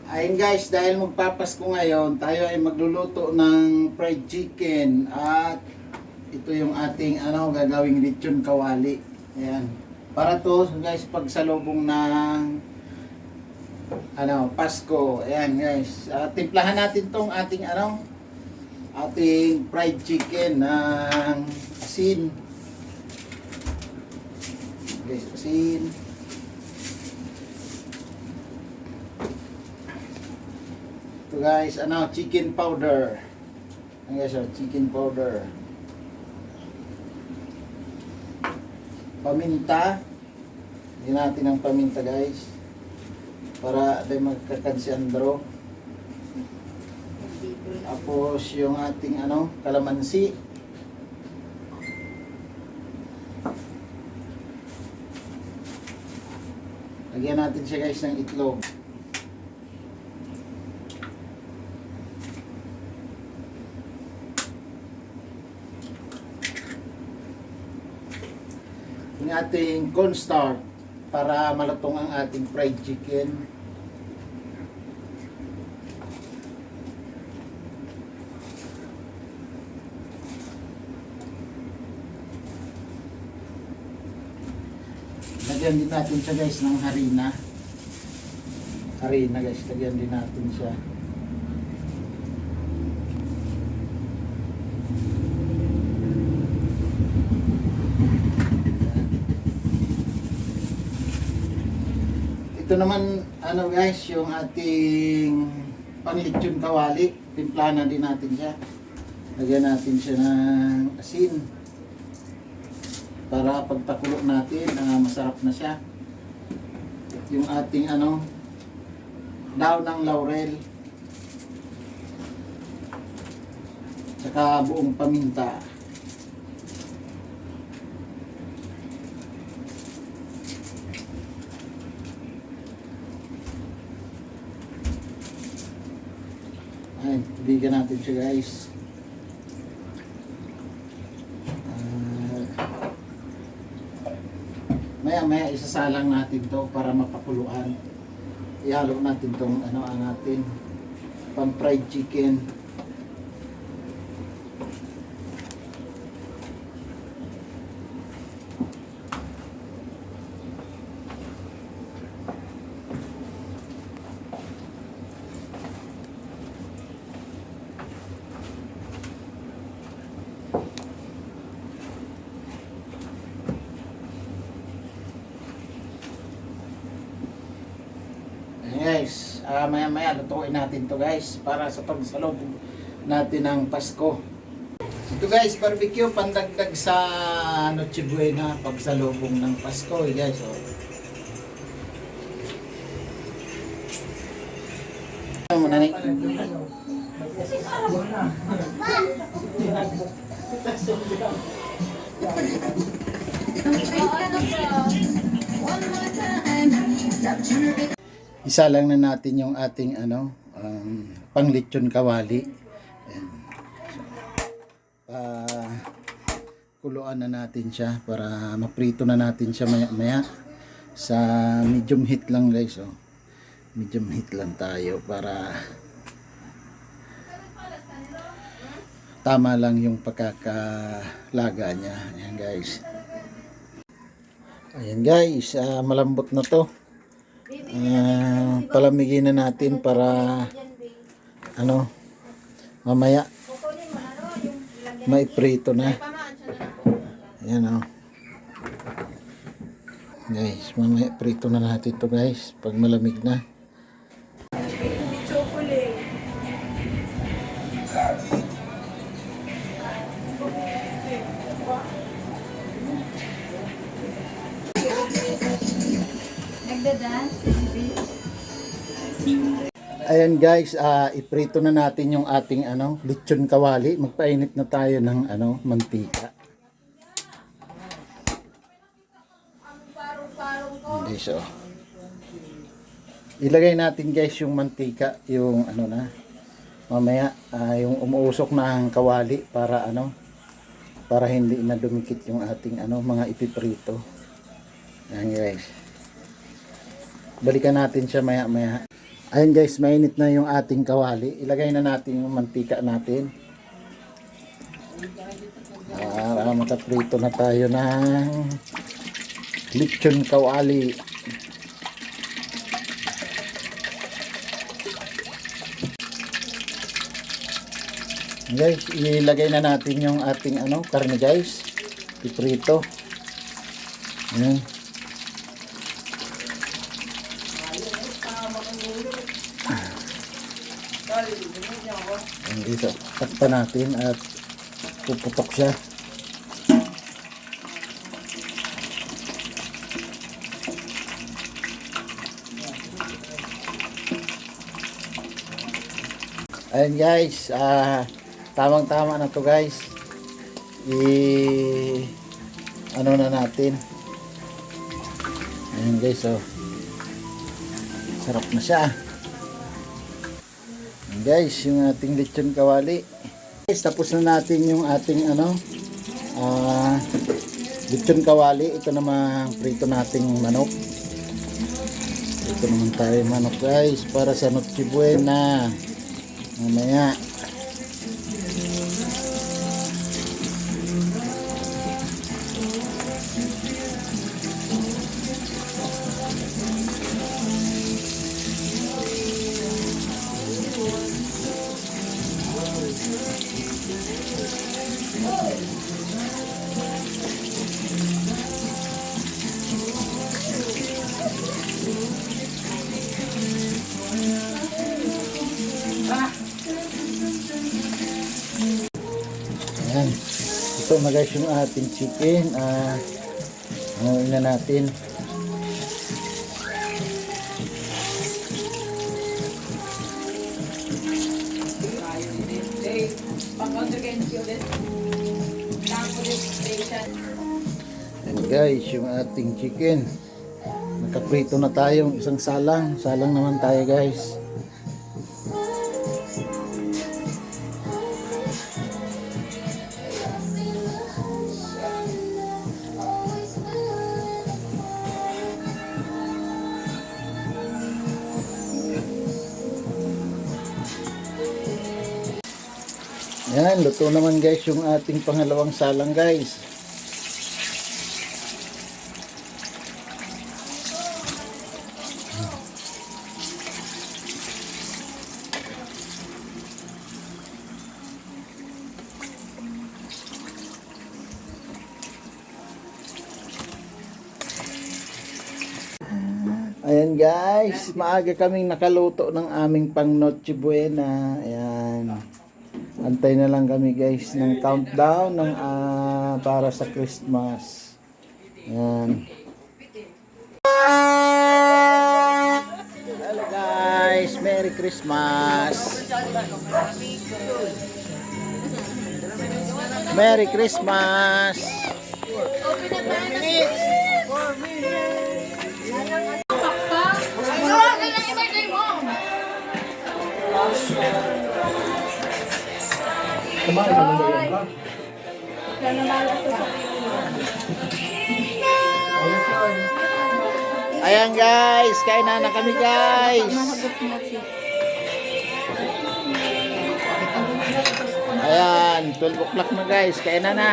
Ayun guys, dahil magpapasko ngayon, tayo ay magluluto ng fried chicken at ito yung ating gagawing lechon kawali. Ayan. Para to guys pagsalubong ng Pasko. Ayan guys. Timplahan natin tong ating fried chicken ng asin. Guys, asin. Ito guys, chicken powder. Ayan guys, chicken powder. Paminta. Lagyan natin ang paminta guys. Para di magkakansyandro. Tapos yung ating kalamansi. Lagyan natin siya guys ng itlog. Yung ating cornstarch para malutong ang ating fried chicken. Lagyan din natin siya guys ng harina. Harina guys, lagyan din natin siya. Ito naman guys, yung ating panlechon kawali. Timplahan na din natin siya. Lagyan natin siya ng asin. Para pagpakulo natin, masarap na siya. Yung ating daw ng laurel. Tsaka buong paminta. Ayan, bigyan natin siya guys. Maya isasalang natin to para mapakuluan. Ihalo natin tong ang ating pang fried chicken. Guys, maya lutuin natin to guys para sa pagsalubong natin ng Pasko. Ito guys, barbecue pandagdag sa Noche Buena pagsalubong ng Pasko guys. Ano mo na ni? Isa lang na natin yung ating panglechon kawali. Kuluan na natin siya para maprito na natin siya maya sa medium heat lang guys. Medium heat lang tayo para tama lang yung pagkakalaga niya. Ayan guys. Ayan guys, malambot na to. Palamigin na natin para mamaya maiprito na. Ayan guys, mamaya prito na natin to guys pag malamig na. Ayan guys, iprito na natin yung ating lechon kawali. Magpainit na tayo ng mantika. Guys, ilagay natin guys yung mantika, yung mamaya yung umuusok na ang kawali para para hindi na dumikit yung ating mga ipiprito. Ayan guys. Balikan natin siya maya maya. Ayun guys, mainit na yung ating kawali. Ilagay na natin yung mantika natin. Para makaprito na tayo ng lechon kawali. Guys, ilagay na natin yung ating karne guys. Iprito. Ayan. Dito, takpan natin at puputok siya. Ayan guys, tamang-tama na to guys. Na natin. Ayan guys, oh. Sarap na siya. Ayan guys, yung ating lechon kawali. Guys, tapos na natin yung ating lechon kawali. Ito naman prito nating manok. Ito naman tayo manok guys para sa Noche Buena. Mamaya. Ayan. Ito na guys yung ating chicken. Hanguin na natin. Ayan guys yung ating chicken. Nakaprito na tayo. Isang salang. Salang naman tayo guys. Yan, luto naman guys yung ating pangalawang salang guys. Ayan guys, maaga kaming nakaluto ng aming pang Noche Buena. Ayan. Antay na lang kami guys ng countdown ng para sa Christmas. Ayan. Hello guys, Merry Christmas. Merry Christmas. Ayan guys, kain na kami guys. Ayan, 12 o'clock na guys, kain na.